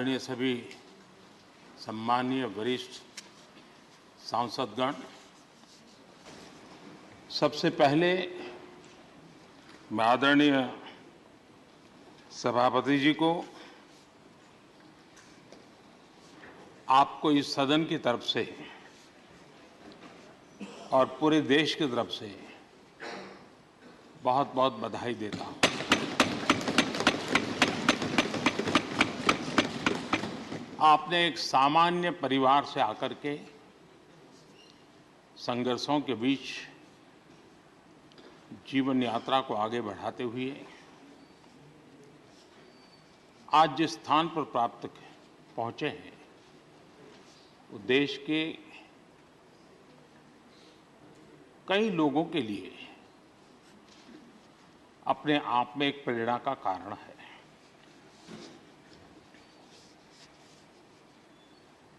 आदरणीय सभी सम्मानीय वरिष्ठ सांसदगण, सबसे पहले मैं आदरणीय सभापति जी को आपको इस सदन की तरफ से और पूरे देश की तरफ से बहुत बहुत बधाई देता हूं। आपने एक सामान्य परिवार से आकर के संघर्षों के बीच जीवन यात्रा को आगे बढ़ाते हुए आज जिस स्थान पर प्राप्त पहुंचे हैं वो देश के कई लोगों के लिए अपने आप में एक प्रेरणा का कारण है।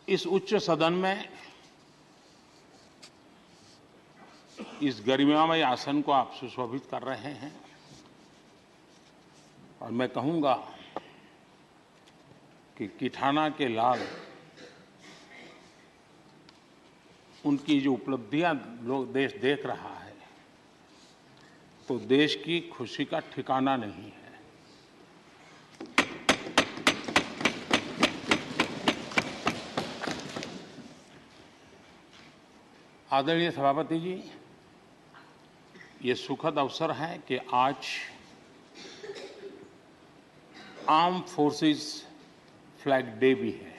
इस उच्च सदन में इस गरिमामय आसन को आप सुशोभित कर रहे हैं और मैं कहूंगा कि किठाना के लाल उनकी जो उपलब्धियां लोग देश देख रहा है तो देश की खुशी का ठिकाना नहीं है। आदरणीय सभापति जी, ये सुखद अवसर है कि आज आर्म फोर्सेस फ्लैग डे भी है।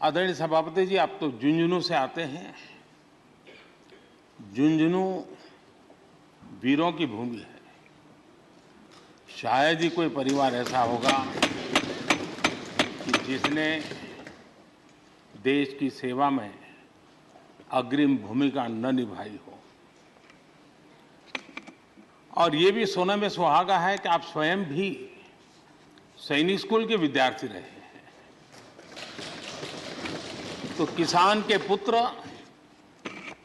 आदरणीय सभापति जी, आप तो झुंझुनू से आते हैं। झुंझुनू वीरों की भूमि है। शायद ही कोई परिवार ऐसा होगा कि जिसने देश की सेवा में अग्रिम भूमिका न निभाई हो। और ये भी सोने में सुहागा है कि आप स्वयं भी सैनिक स्कूल के विद्यार्थी रहे हैं। तो किसान के पुत्र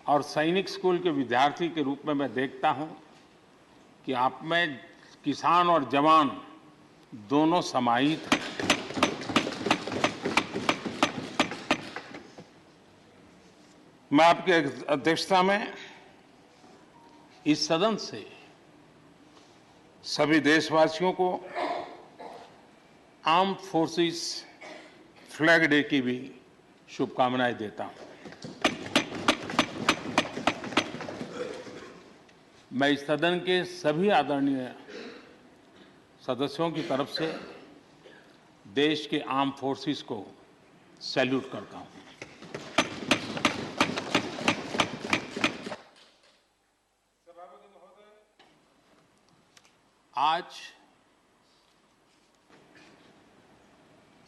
और सैनिक स्कूल के विद्यार्थी के रूप में मैं देखता हूं कि आप में किसान और जवान दोनों समाहित हैं। मैं आपकी अध्यक्षता में इस सदन से सभी देशवासियों को आर्म फोर्सेस फ्लैग डे की भी शुभकामनाएं देता हूं। मैं इस सदन के सभी आदरणीय सदस्यों की तरफ से देश के आर्म फोर्सेस को सैल्यूट करता हूं। आज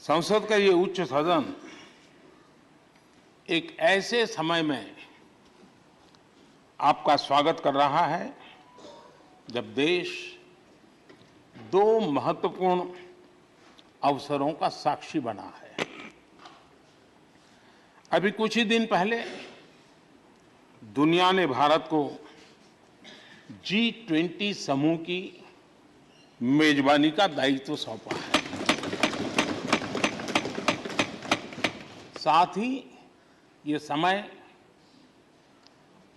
संसद का ये उच्च सदन एक ऐसे समय में आपका स्वागत कर रहा है जब देश दो महत्वपूर्ण अवसरों का साक्षी बना है। अभी कुछ ही दिन पहले दुनिया ने भारत को G20 समूह की मेजबानी का दायित्व सौंपा है। साथ ही ये समय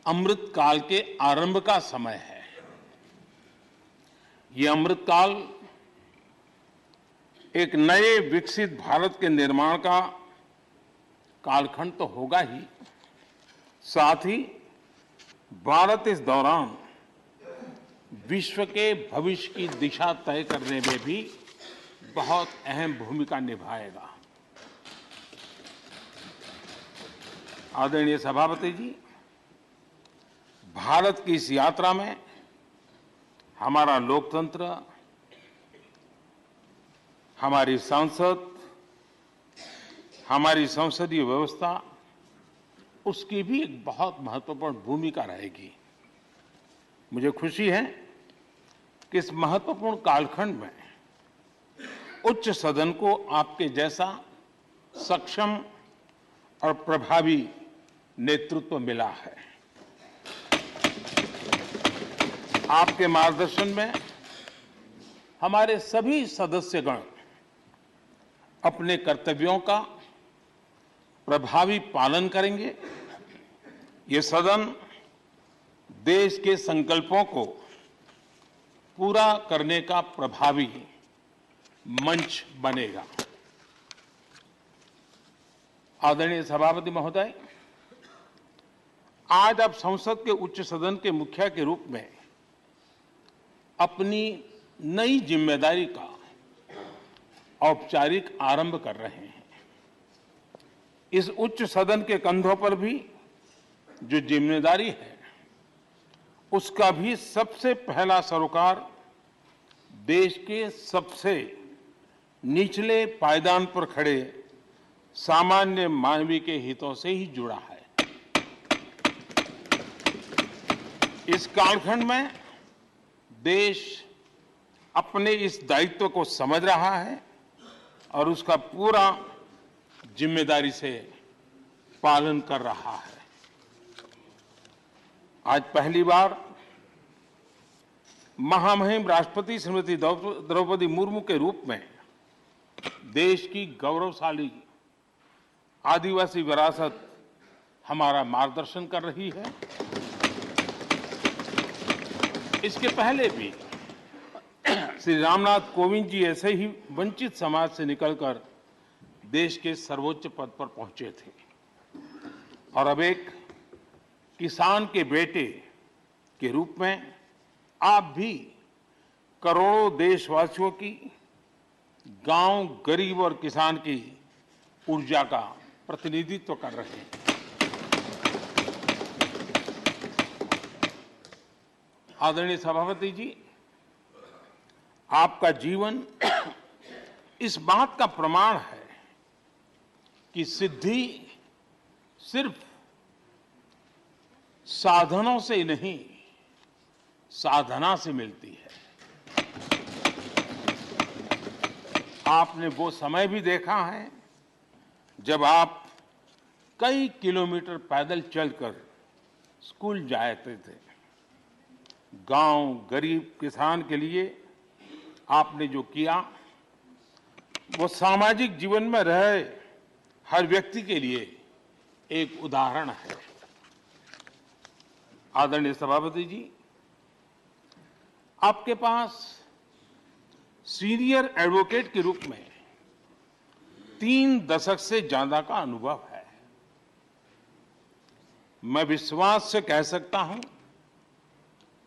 अमृतकाल के आरंभ का समय है। ये अमृतकाल एक नए विकसित भारत के निर्माण का कालखंड तो होगा ही, साथ ही भारत इस दौरान विश्व के भविष्य की दिशा तय करने में भी बहुत अहम भूमिका निभाएगा। आदरणीय सभापति जी, भारत की इस यात्रा में हमारा लोकतंत्र, हमारी संसद, हमारी संसदीय व्यवस्था, उसकी भी एक बहुत महत्वपूर्ण भूमिका रहेगी। मुझे खुशी है कि इस महत्वपूर्ण कालखंड में उच्च सदन को आपके जैसा सक्षम और प्रभावी नेतृत्व मिला है। आपके मार्गदर्शन में हमारे सभी सदस्यगण अपने कर्तव्यों का प्रभावी पालन करेंगे। ये सदन देश के संकल्पों को पूरा करने का प्रभावी मंच बनेगा। आदरणीय सभापति महोदय, आज आप संसद के उच्च सदन के मुखिया के रूप में अपनी नई जिम्मेदारी का औपचारिक आरंभ कर रहे हैं। इस उच्च सदन के कंधों पर भी जो जिम्मेदारी है, उसका भी सबसे पहला सरोकार देश के सबसे निचले पायदान पर खड़े सामान्य मानवीय के हितों से ही जुड़ा है। इस कालखंड में देश अपने इस दायित्व को समझ रहा है और उसका पूरा जिम्मेदारी से पालन कर रहा है। आज पहली बार महामहिम राष्ट्रपति श्रीमती द्रौपदी मुर्मू के रूप में देश की गौरवशाली आदिवासी विरासत हमारा मार्गदर्शन कर रही है। इसके पहले भी श्री रामनाथ कोविंद जी ऐसे ही वंचित समाज से निकलकर देश के सर्वोच्च पद पर पहुंचे थे और अब एक किसान के बेटे के रूप में आप भी करोड़ों देशवासियों की, गांव, गरीब और किसान की ऊर्जा का प्रतिनिधित्व कर रहे हैं। आदरणीय सभापति जी, आपका जीवन इस बात का प्रमाण है कि सिद्धि सिर्फ साधनों से ही नहीं, साधना से मिलती है। आपने वो समय भी देखा है जब आप कई किलोमीटर पैदल चलकर स्कूल जाते थे। गांव, गरीब, किसान के लिए आपने जो किया वो सामाजिक जीवन में रहे हर व्यक्ति के लिए एक उदाहरण है। आदरणीय सभापति जी, आपके पास सीनियर एडवोकेट के रूप में 3 दशक से ज्यादा का अनुभव है। मैं विश्वास से कह सकता हूं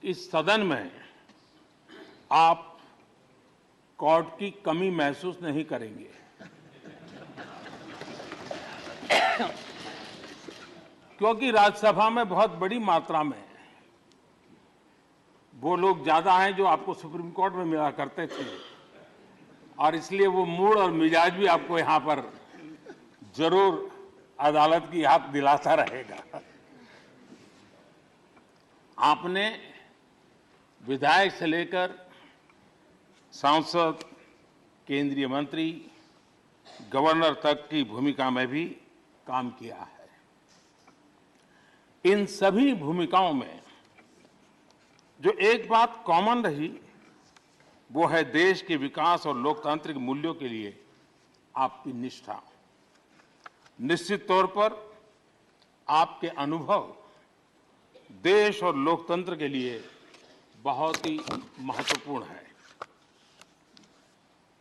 कि इस सदन में आप कोर्ट की कमी महसूस नहीं करेंगे। क्योंकि राज्यसभा में बहुत बड़ी मात्रा में वो लोग ज्यादा हैं जो आपको सुप्रीम कोर्ट में मिला करते थे और इसलिए वो मूड और मिजाज भी आपको यहां पर जरूर अदालत की याद दिलाता रहेगा। आपने विधायक से लेकर सांसद, केंद्रीय मंत्री, गवर्नर तक की भूमिका में भी काम किया है। इन सभी भूमिकाओं में जो एक बात कॉमन रही वो है देश के विकास और लोकतांत्रिक मूल्यों के लिए आपकी निष्ठा। निश्चित तौर पर आपके अनुभव देश और लोकतंत्र के लिए बहुत ही महत्वपूर्ण है।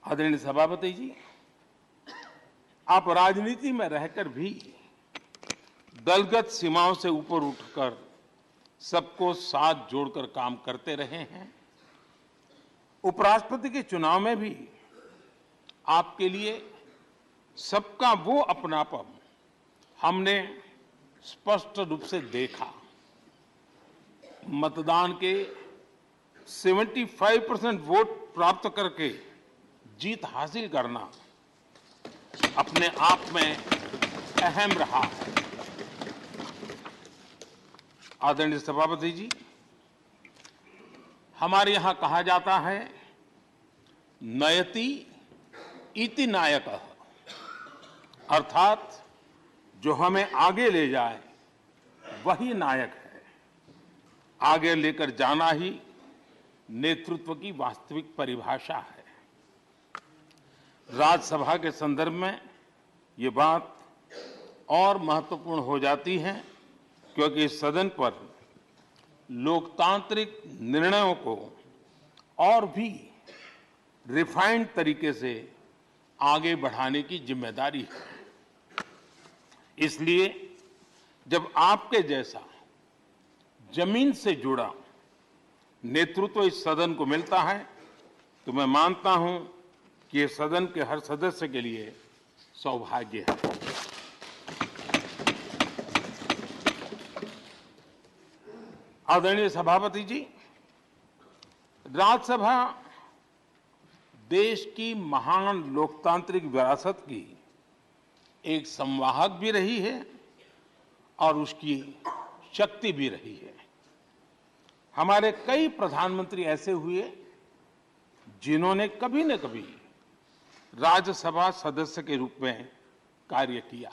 आदरणीय सभापति जी, आप राजनीति में रहकर भी दलगत सीमाओं से ऊपर उठकर सबको साथ जोड़कर काम करते रहे हैं। उपराष्ट्रपति के चुनाव में भी आपके लिए सबका वो अपनापन हमने स्पष्ट रूप से देखा। मतदान के 75% वोट प्राप्त करके जीत हासिल करना अपने आप में अहम रहा है। आदरणीय सभापति जी, हमारे यहां कहा जाता है नयति इति नायकः, अर्थात जो हमें आगे ले जाए वही नायक है। आगे लेकर जाना ही नेतृत्व की वास्तविक परिभाषा है। राज्यसभा के संदर्भ में ये बात और महत्वपूर्ण हो जाती है क्योंकि इस सदन पर लोकतांत्रिक निर्णयों को और भी रिफाइंड तरीके से आगे बढ़ाने की जिम्मेदारी है। इसलिए जब आपके जैसा जमीन से जुड़ा नेतृत्व इस सदन को मिलता है तो मैं मानता हूं कि ये सदन के हर सदस्य के लिए सौभाग्य है। आदरणीय सभापति जी, राज्यसभा देश की महान लोकतांत्रिक विरासत की एक संवाहक भी रही है और उसकी शक्ति भी रही है। हमारे कई प्रधानमंत्री ऐसे हुए जिन्होंने कभी न कभी राज्यसभा सदस्य के रूप में कार्य किया।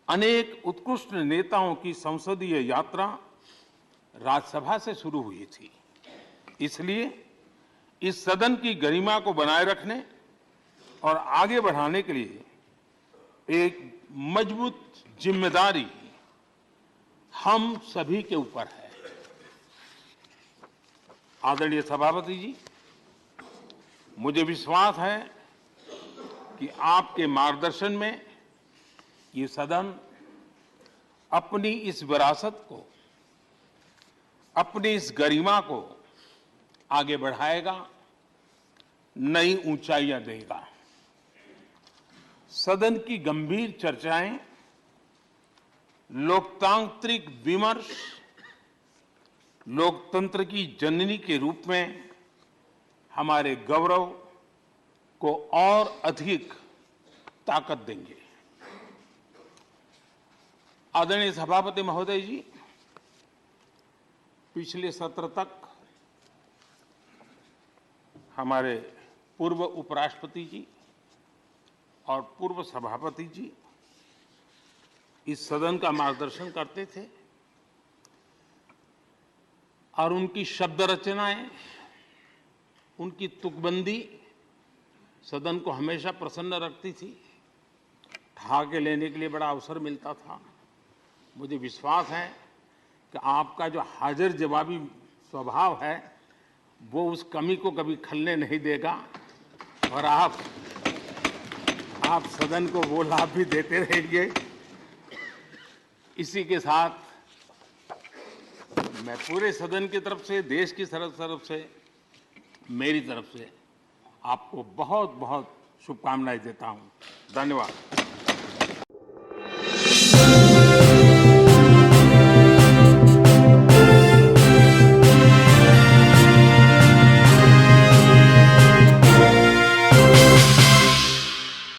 अनेक उत्कृष्ट नेताओं की संसदीय यात्रा राज्यसभा से शुरू हुई थी। इसलिए इस सदन की गरिमा को बनाए रखने और आगे बढ़ाने के लिए एक मजबूत जिम्मेदारी हम सभी के ऊपर है। आदरणीय सभापति जी, मुझे विश्वास है कि आपके मार्गदर्शन में ये सदन अपनी इस विरासत को, अपनी इस गरिमा को आगे बढ़ाएगा, नई ऊंचाइयां देगा। सदन की गंभीर चर्चाएं, लोकतांत्रिक विमर्श लोकतंत्र की जननी के रूप में हमारे गौरव को और अधिक ताकत देंगे। आदरणीय सभापति महोदय जी, पिछले सत्र तक हमारे पूर्व उपराष्ट्रपति जी और पूर्व सभापति जी इस सदन का मार्गदर्शन करते थे और उनकी शब्द रचनाएं, उनकी तुकबंदी सदन को हमेशा प्रसन्न रखती थी। ठहाके लेने के लिए बड़ा अवसर मिलता था। मुझे विश्वास है कि आपका जो हाजिर जवाबी स्वभाव है वो उस कमी को कभी खलने नहीं देगा और आप सदन को वो लाभ भी देते रहेंगे। इसी के साथ मैं पूरे सदन की तरफ से, देश की तरफ से, मेरी तरफ से आपको बहुत बहुत शुभकामनाएं देता हूं। धन्यवाद।